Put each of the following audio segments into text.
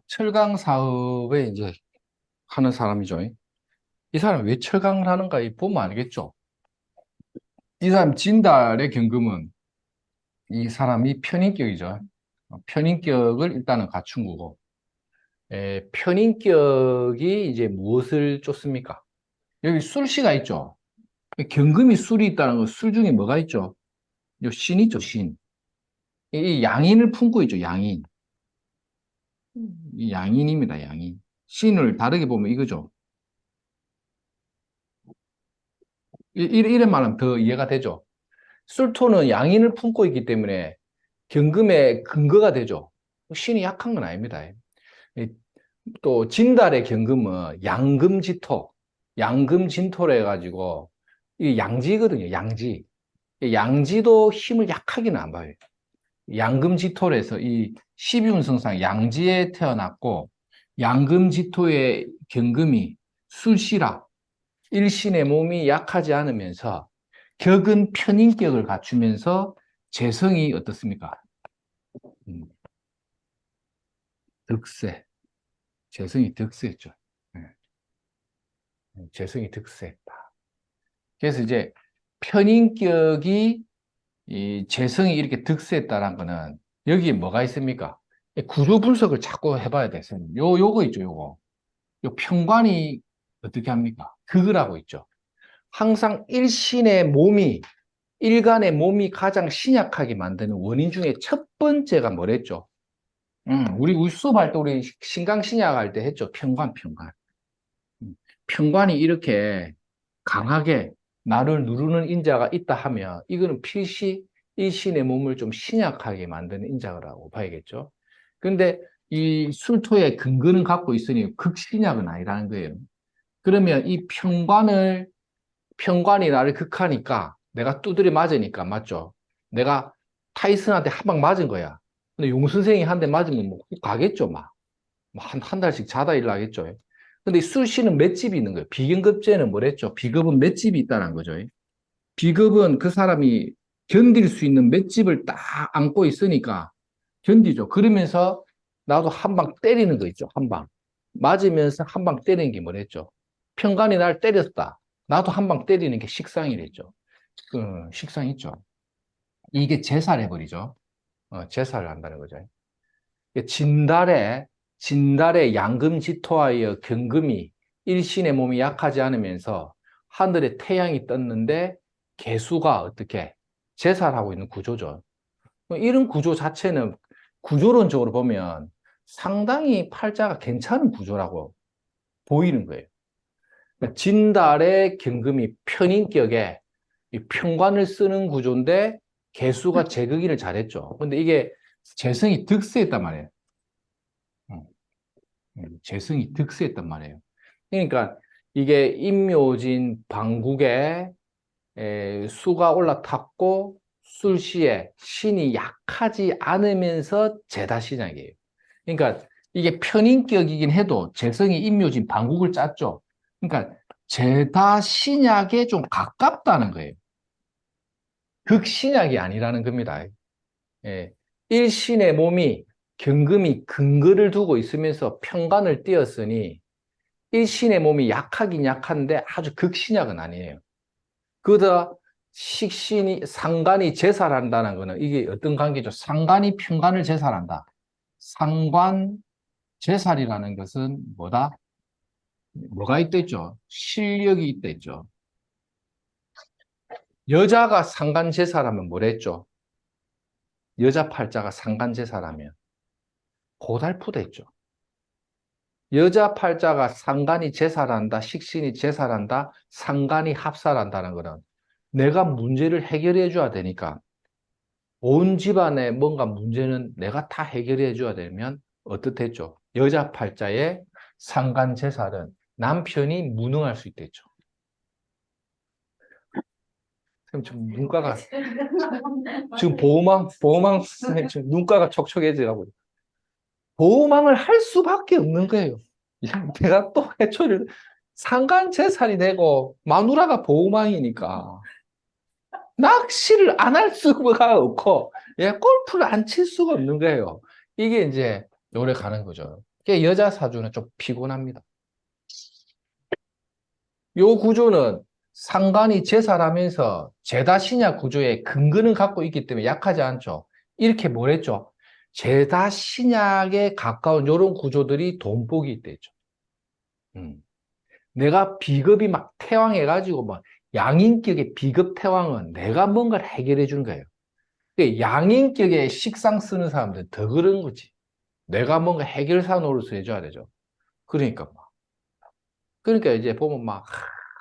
철강 사업에 이제 하는 사람이죠. 이 사람이 왜 철강을 하는가 보면 알겠죠. 이 사람 진달의 경금은 이 사람이 편인격이죠. 편인격을 일단은 갖춘 거고, 편인격이 이제 무엇을 쫓습니까? 여기 술시가 있죠. 경금이 술이 있다는 건 술 중에 뭐가 있죠? 요 신 있죠, 신. 이 양인을 품고 있죠, 양인. 이 양인입니다, 양인. 신을 다르게 보면 이거죠. 이런 말하면 더 이해가 되죠. 술토는 양인을 품고 있기 때문에 경금의 근거가 되죠. 신이 약한 건 아닙니다. 또 진달의 경금은 양금지토, 양금진토로 해가지고 이 양지거든요. 양지. 이 양지도 힘을 약하게는 안 봐요. 양금지토로 해서 이 12운성상 양지에 태어났고 양금지토의 경금이 술시라 일신의 몸이 약하지 않으면서 격은 편인격을 갖추면서 재성이 어떻습니까? 음, 득세. 재성이 득세했죠. 예, 재성이 득세했다. 그래서 이제 편인격이 이 재성이 이렇게 득세했다는 거는 여기에 뭐가 있습니까? 구조 분석을 자꾸 해봐야 돼요. 요거 있죠, 요거. 요 평관이 어떻게 합니까? 극을 하고 있죠. 항상 일간의 몸이 가장 신약하게 만드는 원인 중에 첫 번째가 뭐랬죠? 우리 수업할 때 우리 신강신약 할 때 했죠. 평관. 평관이 이렇게 강하게 나를 누르는 인자가 있다 하면 이거는 필시 일신의 몸을 좀 신약하게 만드는 인자라고 봐야겠죠. 근데 이 술토의 근거는 갖고 있으니 극신약은 아니라는 거예요. 그러면 이 평관이 나를 극하니까 내가 두드려 맞으니까 맞죠? 내가 타이슨한테 한 방 맞은 거야. 근데 용 선생이 한 대 맞으면 뭐 가겠죠, 막. 한 달씩 자다 일나겠죠. 근데 술시는 맷집이 있는 거예요. 비경급제는 뭐랬죠? 비급은 맷집이 있다는 거죠. 비급은 그 사람이 견딜 수 있는 맷집을 딱 안고 있으니까 견디죠. 그러면서 나도 한 방 때리는 거 있죠. 한 방. 맞으면서 한 방 때리는 게 뭐랬죠? 평간이 날 때렸다. 나도 한 방 때리는 게 식상이랬죠. 그 식상 있죠. 이게 제살해버리죠. 제살을 한다는 거죠. 진달에 양금지토하여 경금이 일신의 몸이 약하지 않으면서 하늘에 태양이 떴는데 개수가 어떻게 제살하고 있는 구조죠. 이런 구조 자체는 구조론적으로 보면 상당히 팔자가 괜찮은 구조라고 보이는 거예요. 그러니까 진달의 경금이 편인격에 이 평관을 쓰는 구조인데 개수가 제거기를 잘했죠. 근데 이게 재성이 득세했단 말이에요. 재성이 득세했단 말이에요. 그러니까 이게 임묘진 방국에 수가 올라탔고 술시에 신이 약하지 않으면서 제다신약이에요. 그러니까 이게 편인격이긴 해도 재성이 임묘진 방국을 짰죠. 그러니까 제다신약에 좀 가깝다는 거예요. 극신약이 아니라는 겁니다. 예. 일신의 몸이 경금이 근거를 두고 있으면서 평간을 띄었으니 일신의 몸이 약하긴 약한데 아주 극신약은 아니에요. 그러다 식신이 상관이 제살한다는 거는 이게 어떤 관계죠? 상관이 평간을 제살한다. 상관 제살이라는 것은 뭐다? 뭐가 있댔죠? 실력이 있댔죠. 여자가 상관 제살하면 뭐랬죠? 여자 팔자가 상관 제살하면 고달프댔죠. 여자 팔자가 상간이 제살한다, 식신이 제살한다, 상간이 합살한다는 거는 내가 문제를 해결해 줘야 되니까 온 집안에 뭔가 문제는 내가 다 해결해 줘야 되면 어떻겠죠? 여자 팔자의 상간 제살은 남편이 무능할 수 있겠죠. 지금 좀 눈가가 지금 보호망 선생님 지금 눈가가 촉촉해지라고 보호망을 할 수밖에 없는 거예요. 내가 또 해초를 상간 제살이 되고 마누라가 보호망이니까 낚시를 안 할 수가 없고 골프를 안 칠 수가 없는 거예요. 이게 이제 오래 가는 거죠. 그게 여자 사주는 좀 피곤합니다. 요 구조는 상관이 제사라면서 제다신약 구조의 근거는 갖고 있기 때문에 약하지 않죠. 이렇게 뭐랬죠? 제다신약에 가까운 요런 구조들이 돈복이 있대죠. 내가 비겁이 막 태왕해가지고 막 양인격의 비겁 태왕은 내가 뭔가를 해결해 주는 거예요. 양인격의 식상 쓰는 사람들은 더 그런 거지. 내가 뭔가 해결사 노릇을 해줘야 되죠. 그러니까 막. 그러니까 이제 보면 막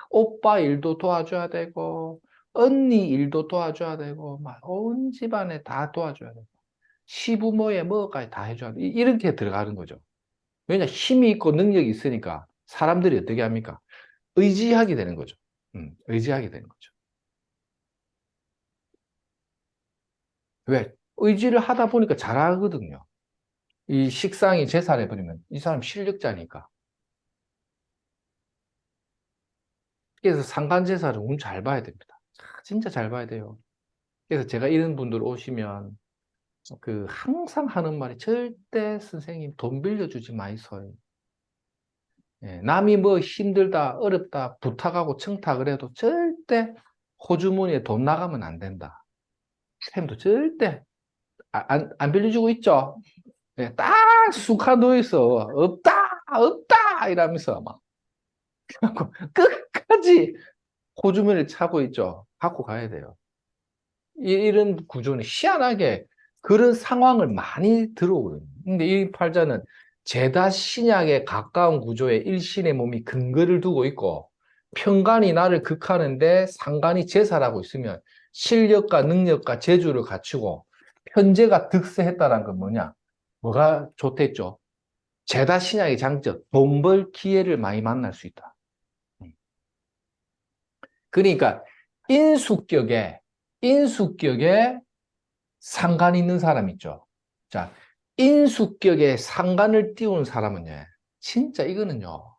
오빠 일도 도와줘야 되고 언니 일도 도와줘야 되고 막 온 집안에 다 도와줘야 되고 시부모의 뭐까지 다 해줘야 돼. 이렇게 들어가는 거죠. 왜냐 힘이 있고 능력이 있으니까 사람들이 어떻게 합니까? 의지하게 되는 거죠. 의지하게 되는 거죠. 왜? 의지를 하다 보니까 잘하거든요. 이 식상이 제살해버리면 이 사람 실력자니까. 그래서 상간제사를 운 잘 봐야 됩니다. 진짜 잘 봐야 돼요. 그래서 제가 이런 분들 오시면 그 항상 하는 말이 절대 선생님 돈 빌려주지 마이소요. 예, 남이 뭐 힘들다, 어렵다, 부탁하고 청탁을 해도 절대 호주머니에 돈 나가면 안 된다. 쌤도 절대 안 빌려주고 있죠? 예, 딱 쑥한 누워있어. 없다! 없다! 이러면서 막 끝까지 호주머니를 차고 있죠. 갖고 가야 돼요. 이런 구조는 희한하게 그런 상황을 많이 들어오거든요. 근데 이 팔자는 제다 신약에 가까운 구조에 일신의 몸이 근거를 두고 있고 편간이 나를 극하는데 상간이 제사라고 있으면 실력과 능력과 재주를 갖추고 편재가 득세했다는 건 뭐냐? 뭐가 좋댔죠? 제다 신약의 장점, 돈 벌 기회를 많이 만날 수 있다. 그러니까 인수격에 상관 있는 사람 있죠. 자, 인수격에 상관을 띄운 사람은요, 진짜 이거는요,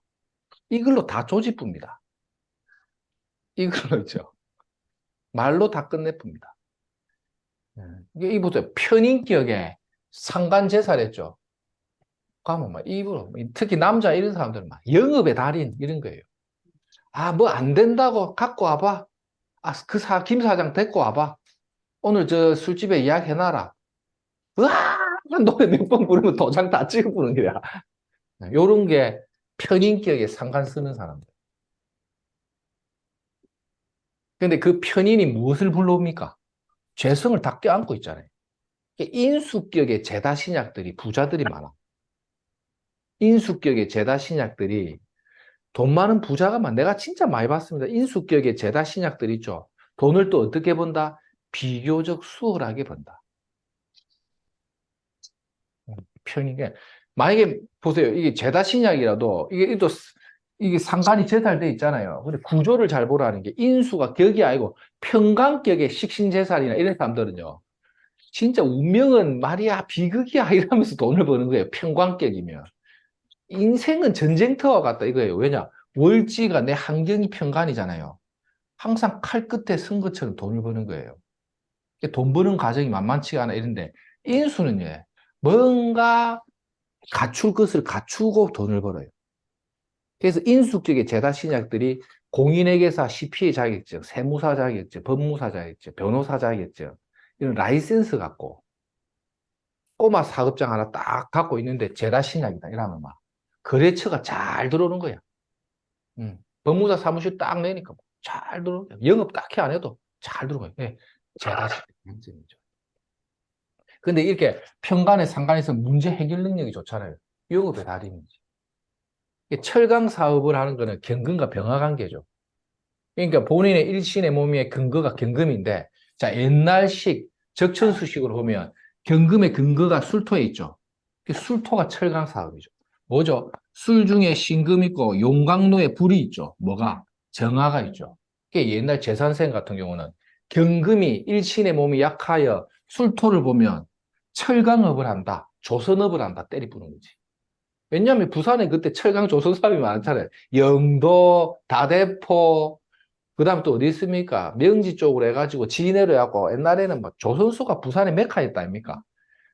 이걸로 다 조지쁩니다. 이걸로 있죠. 말로 다 끝내쁩니다. 이게 보세요. 편인격에 상관제사랬죠. 가면 막 입으로, 특히 남자 이런 사람들은 막 영업의 달인 이런 거예요. 아, 뭐 안 된다고 갖고 와봐. 아, 김 사장 데리고 와봐. 오늘 저 술집에 예약해놔라. 으아! 노래 몇 번 부르면 도장 다 찍어 부르는 거야. 요런 게 편인격에 상관 쓰는 사람들. 근데 그 편인이 무엇을 불러옵니까? 죄성을 다 껴안고 있잖아요. 인수격의 제다 신약들이 부자들이 많아. 인수격의 제다 신약들이 돈 많은 부자가 많아. 내가 진짜 많이 봤습니다. 인수격의 제다 신약들 있죠. 돈을 또 어떻게 번다? 비교적 수월하게 번다. 편인게 만약에 보세요. 이게 제다 신약이라도 이게 또 이게 상관이 제살돼 있잖아요. 근데 구조를 잘 보라는 게 인수가 격이 아니고 평강격의 식신제살이나 이런 사람들은요. 진짜 운명은 말이야 비극이야 이러면서 돈을 버는 거예요. 평강격이면. 인생은 전쟁터와 같다 이거예요. 왜냐? 월지가 내 환경이 평간이잖아요. 항상 칼 끝에 선 것처럼 돈을 버는 거예요. 돈 버는 과정이 만만치가 않아 이런데 인수는 예, 뭔가 갖출 것을 갖추고 돈을 벌어요. 그래서 인수격의 제다 신약들이 공인회계사 CPA 자격증, 세무사 자격증, 법무사 자격증, 변호사 자격증 이런 라이센스 갖고 꼬마 사업장 하나 딱 갖고 있는데 제다 신약이다 이러면 막 거래처가 잘 들어오는 거야. 법무사 사무실 딱 내니까 잘 들어오는 거야. 영업 딱히 안 해도 잘 들어가요. 네, 제다 신약 장점이죠. 근데 이렇게 편간에 상간에서 문제 해결 능력이 좋잖아요. 영업의 달인이지. 철강 사업을 하는 거는 경금과 병화관계죠. 그러니까 본인의 일신의 몸의 근거가 경금인데, 자, 옛날식 적천수식으로 보면 경금의 근거가 술토에 있죠. 술토가 철강 사업이죠. 뭐죠? 술 중에 신금 있고 용광로에 불이 있죠. 뭐가? 정화가 있죠. 옛날 재산생 같은 경우는 경금이 일신의 몸이 약하여 술토를 보면 철강업을 한다, 조선업을 한다, 때리 부는 거지. 왜냐하면 부산에 그때 철강 조선 사업이 많잖아요. 영도, 다대포, 그 다음 또 어디 있습니까? 명지 쪽으로 해가지고 진해로 해갖고 옛날에는 막 조선소가 부산에 메카였다 아닙니까?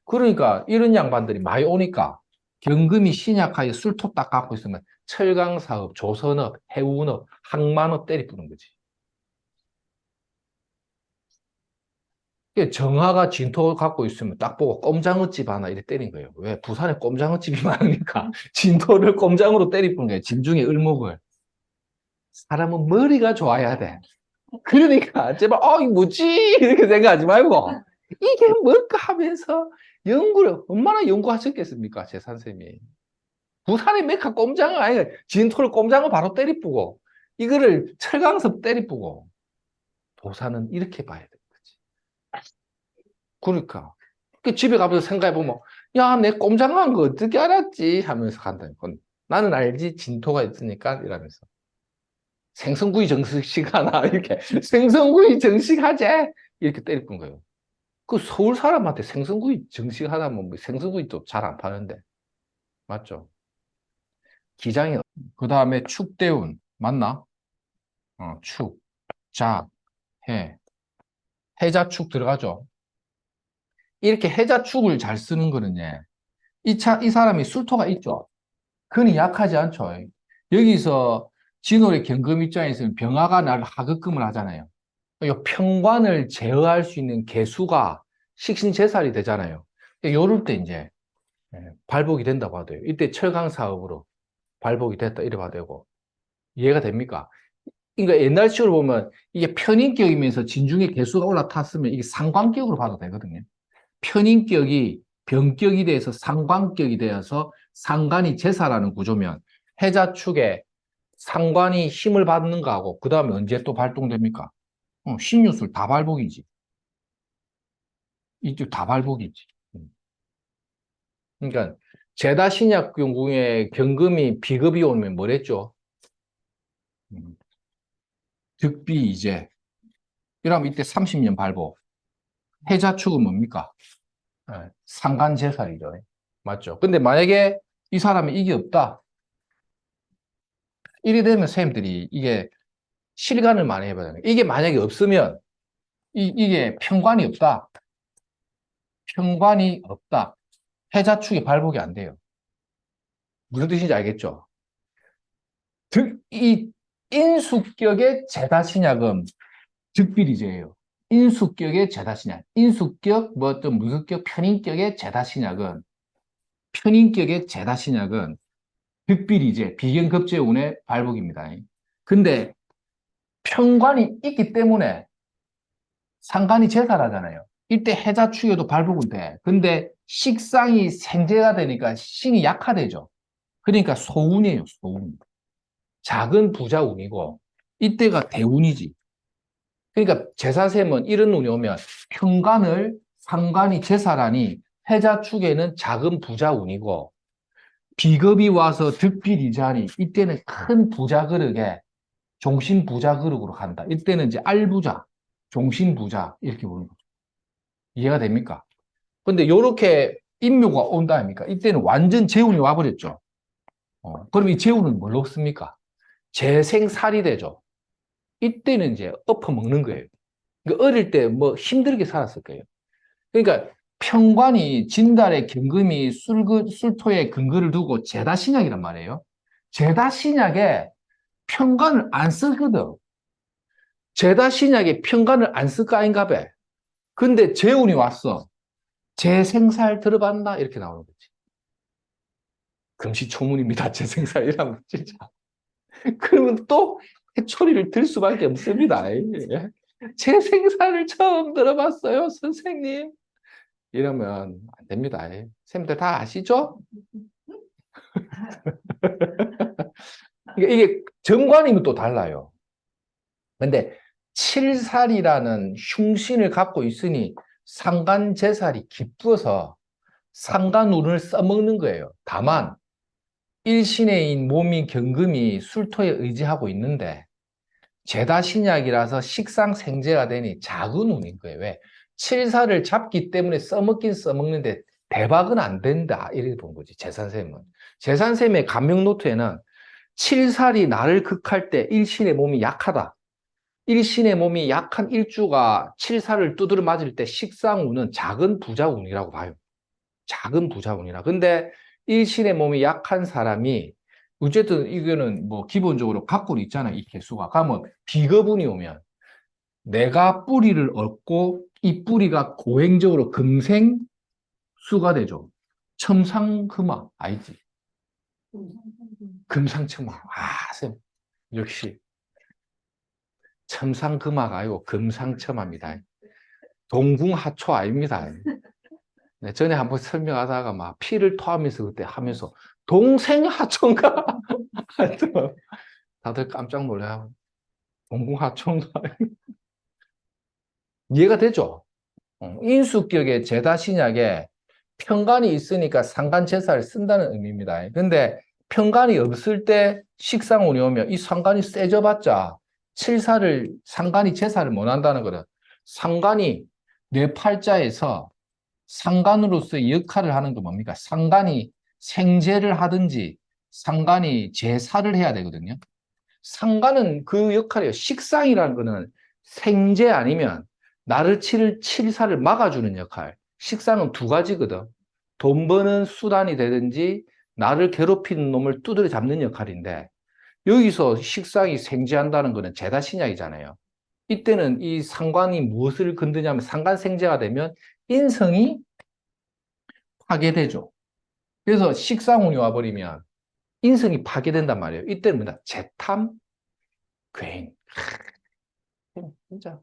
그러니까 이런 양반들이 많이 오니까 경금이 신약하게 술토 딱 갖고 있으면 철강사업, 조선업, 해운업, 항만업 때리 부는 거지. 정화가 진토 갖고 있으면 딱 보고 꼼장어집 하나 이래 때린 거예요. 왜? 부산에 꼼장어집이 많으니까 진토를 꼼장으로 때리 부는 거예요. 진중에 을목을. 사람은 머리가 좋아야 돼. 그러니까 제발 이게 뭐지? 이렇게 생각하지 말고 이게 뭘까 하면서 연구를 얼마나 연구하셨겠습니까? 제 선생님이. 부산의 메카 꼼장어 아니가 진토를 꼼장어 바로 때리쁘고 이거를 철강섭 때리쁘고 도사는 이렇게 봐야 되는 거지. 그러니까 그 집에 가면서 생각해보면 야, 내 꼼장어 한 거 어떻게 알았지? 하면서 간다니까. 나는 알지 진토가 있으니까 이러면서 생선구이 정식 하나 이렇게 생선구이 정식 하재 이렇게 때리는 거예요. 그 서울 사람한테 생선구이 정식 하나면 뭐 생선구이도 잘 안 파는데 맞죠? 기장이 그 다음에 축대운 맞나? 축, 자, 해, 해자축 들어가죠. 이렇게 해자축을 잘 쓰는 거는요. 이 사람이 술토가 있죠. 근이 약하지 않죠. 여기서 진월의 경금 입장에서는 병화가 나를 하급금을 하잖아요. 이 평관을 제어할 수 있는 개수가 식신제살이 되잖아요. 요럴 때 이제 발복이 된다고 봐도 돼요. 이때 철강 사업으로 발복이 됐다 이래 봐도 되고 이해가 됩니까? 그러니까 옛날 식으로 보면 이게 편인격이면서 진중의 개수가 올라탔으면 이게 상관격으로 봐도 되거든요. 편인격이 병격이 돼서 상관격이 되어서 상관이 제사라는 구조면 해자축에 상관이 힘을 받는 거하고 그 다음에 언제 또 발동됩니까? 신유술 다 발복이지. 이쪽 다 발복이지. 그러니까 제다신약경궁에 경금이 비급이 오면 뭐랬죠? 득비 이제 이러면 이때 30년 발복. 해자축은 뭡니까? 상간제살이죠. 맞죠? 근데 만약에 이 사람이 이게 없다. 이래 되면 선생님들이 이게 실간을 많이 해봐야 돼요. 이게 만약에 없으면 이게 평관이 없다. 평관이 없다. 해자축이 발복이 안 돼요. 무슨 뜻인지 알겠죠? 이 인수격의 제다신약은 득비리제예요. 인수격의 제다신약. 인수격, 뭐 어떤 무수격, 편인격의 제다신약은 편인격의 제다신약은 득비리제, 비견급제운의 발복입니다. 근데 편관이 있기 때문에 상관이 제살하잖아요. 이때 해자축에도 발복은 돼. 근데 식상이 생재가 되니까 신이 약화되죠. 그러니까 소운이에요, 소운. 작은 부자운이고 이때가 대운이지. 그러니까 제사셈은 이런 운이 오면 평관을 상관이 제사라니 해자축에는 작은 부자운이고 비겁이 와서 득필이자니 이때는 큰 부자 그릇에 종신 부자 그릇으로 간다. 이때는 이제 알부자, 종신 부자 이렇게 보는 거죠. 이해가 됩니까? 근데 이렇게 인묘가 온다 아닙니까? 이때는 완전 재운이 와버렸죠. 그럼 이 재운은 뭘로 씁니까? 재생살이 되죠. 이때는 이제 엎어먹는 거예요. 그러니까 어릴 때 뭐 힘들게 살았을 거예요. 그러니까 평관이 진달의 경금이 술토에 근거를 두고 제다신약이란 말이에요. 제다신약에 평관을 안 쓰거든. 제다신약에 평관을 안 쓸까 아닌가 봐. 근데 재운이 왔어. 재생살 들어봤나? 이렇게 나오는 거지. 금시초문입니다. 재생살이라면 진짜. 그러면 또 해초리를 들 수밖에 없습니다. 예. 재생살을 처음 들어봤어요, 선생님. 이러면 안 됩니다. 선생님들 다 아시죠? 이게 정관이면 또 달라요. 근데 칠살이라는 흉신을 갖고 있으니 상간제살이 기뻐서 상간운을 써먹는 거예요. 다만 일신해인 몸이 경금이 술토에 의지하고 있는데 제다신약이라서 식상생재가 되니 작은 운인 거예요. 왜? 칠사를 잡기 때문에 써먹긴 써먹는데 대박은 안 된다. 이렇게 본 거지, 재산셈은. 재산셈의 감명노트에는 칠살이 나를 극할 때 일신의 몸이 약하다. 일신의 몸이 약한 일주가 칠살을 두드려 맞을 때 식상운은 작은 부자운이라고 봐요. 작은 부자운이라. 근데 일신의 몸이 약한 사람이 어쨌든 이거는 뭐 기본적으로 갖고 있잖아, 이 개수가. 그러면 비거분이 오면 내가 뿌리를 얻고 이 뿌리가 고행적으로 금생수가 되죠. 첨상금화 알지? 금상첨화. 아, 쌤 역시 첨상금화가 아니고 금상첨화입니다. 동궁하초 아닙니다. 네, 전에 한번 설명하다가 막 피를 토하면서 그때 하면서 동생하초인가? 하여튼 다들 깜짝 놀라요. 동궁하초인가? 이해가 되죠? 인수격의 제다신약에 편간이 있으니까 상간제사를 쓴다는 의미입니다. 근데 편간이 없을 때 식상운이 오면 이 상간이 세져봤자 칠사를, 상간이 제사를 못 한다는 거는 상간이 뇌 팔자에서 상간으로서의 역할을 하는 게 뭡니까? 상간이 생제를 하든지 상간이 제사를 해야 되거든요. 상간은 그 역할이에요. 식상이라는 거는 생제 아니면 나를 칠 칠사를 막아주는 역할. 식상은 두 가지거든. 돈 버는 수단이 되든지 나를 괴롭히는 놈을 두드려 잡는 역할인데 여기서 식상이 생제한다는 거는 제다신약이잖아요. 이때는 이 상관이 무엇을 건드냐면 상관생제가 되면 인성이 파괴되죠. 그래서 식상운이 와버리면 인성이 파괴된단 말이에요. 이때는 뭐냐? 재탐, 괴인. 진짜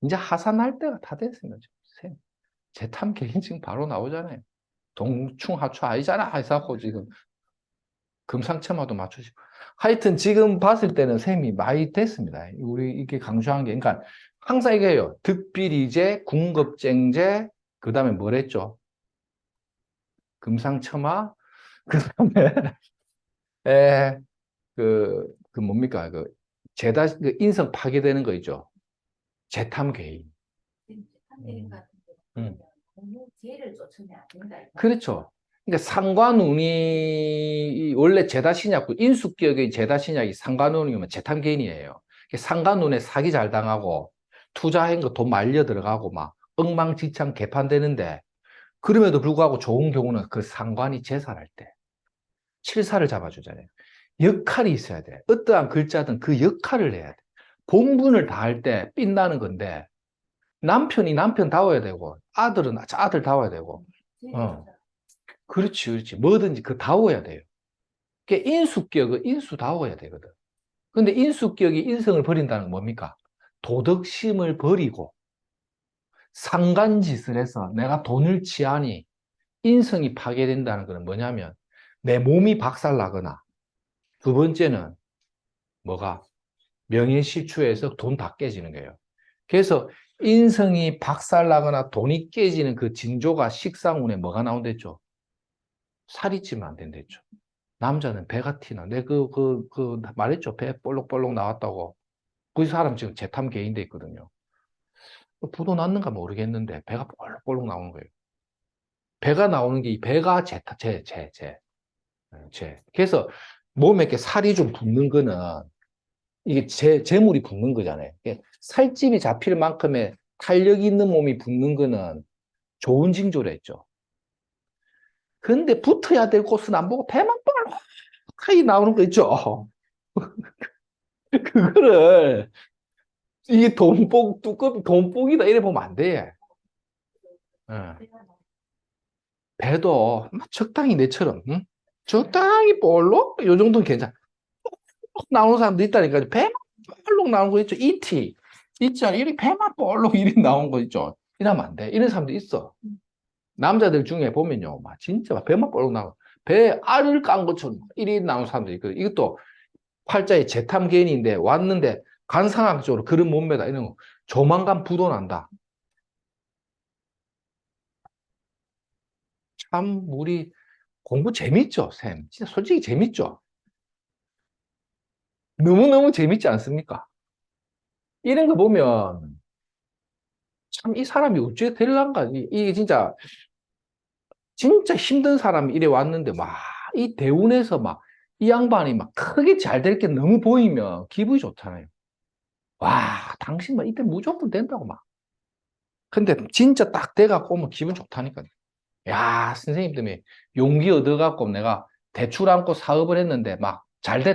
이제 하산할 때가 다 됐습니다. 재탐 개인증 바로 나오잖아요. 동충 하초 아니잖아. 해서 지금 금상첨화도 맞추시고. 하여튼 지금 봤을 때는 셈이 많이 됐습니다. 우리 이게 강조한 게, 그러니까 항상 이게요. 득비리제, 궁겁쟁제, 그 다음에 뭐랬죠? 금상첨화, 그 다음에 에, 그 뭡니까? 그 그 인성 파괴되는 거 있죠. 재탐 개인. 음. 그렇죠. 그러니까 상관운이 원래 제다신약고 인수격의 제다신약이 상관운이면 재탐개인이에요. 상관운에 사기 잘 당하고 투자한 거 돈 말려 들어가고 막 엉망진창 개판되는데 그럼에도 불구하고 좋은 경우는 그 상관이 제살할 때 칠사를 잡아주잖아요. 역할이 있어야 돼. 어떠한 글자든 그 역할을 해야 돼. 본분을 다할 때 삔나는 건데 남편이 남편다워야 되고 아들은 아들다워야 되고 그렇지 그렇지 뭐든지 그 다워야 돼요. 그게 인수격은 인수다워야 되거든. 근데 인수격이 인성을 버린다는 건 뭡니까? 도덕심을 버리고 상간짓을 해서 내가 돈을 취하니 인성이 파괴된다는 것은 뭐냐면 내 몸이 박살나거나 두 번째는 뭐가 명예실추에서 돈 다 깨지는 거예요. 그래서 인성이 박살나거나 돈이 깨지는 그 징조가 식상운에 뭐가 나온댔죠? 살이 찌면 안 된댔죠. 남자는 배가 티나. 말했죠. 배 볼록볼록 나왔다고. 그 사람 지금 재탐 개인돼 있거든요. 부도 났는가 모르겠는데 배가 볼록볼록 나오는 거예요. 배가 나오는 게 이 배가 그래서 몸에 이렇게 살이 좀 붙는 거는 이게 재물이 붙는 거잖아요. 살집이 잡힐 만큼의 탄력이 있는 몸이 붙는 거는 좋은 징조를 했죠. 근데 붙어야 될 곳은 안 보고 배만 뻘록하게 나오는 거 있죠. 그거를 이게 돈복이다 이래 보면 안 돼. 어. 배도 적당히 내처럼 응? 적당히 볼록 요 정도는 괜찮아. 나오는 사람도 있다니까. 배만 볼록 나오는 거 있죠. 이티 있잖아. 이렇게 배만 볼록 이렇게 나오는 거 있죠. 이러면 안 돼. 이런 사람도 있어. 남자들 중에 보면요, 막 진짜 막 배만 볼록 나와. 배 알을 깐 것처럼 이리 나오는 사람도 있거든. 이것도 팔자에 재탐개인인데 왔는데 관상학적으로 그런 몸매다 이런 거 조만간 부도 난다. 참 우리 공부 재밌죠, 쌤? 진짜 솔직히 재밌죠? 너무너무 재밌지 않습니까? 이런 거 보면 참 이 사람이 어찌 될란가 이게 진짜 힘든 사람이 이래 왔는데 막 이 대운에서 막 이 양반이 막 크게 잘 될 게 너무 보이면 기분이 좋잖아요. 와, 당신 막 이때 무조건 된다고 막. 근데 진짜 딱 돼갖고 오면 기분 좋다니까요. 야, 선생님 때문에 용기 얻어갖고 내가 대출 안고 사업을 했는데 막 잘 됐다.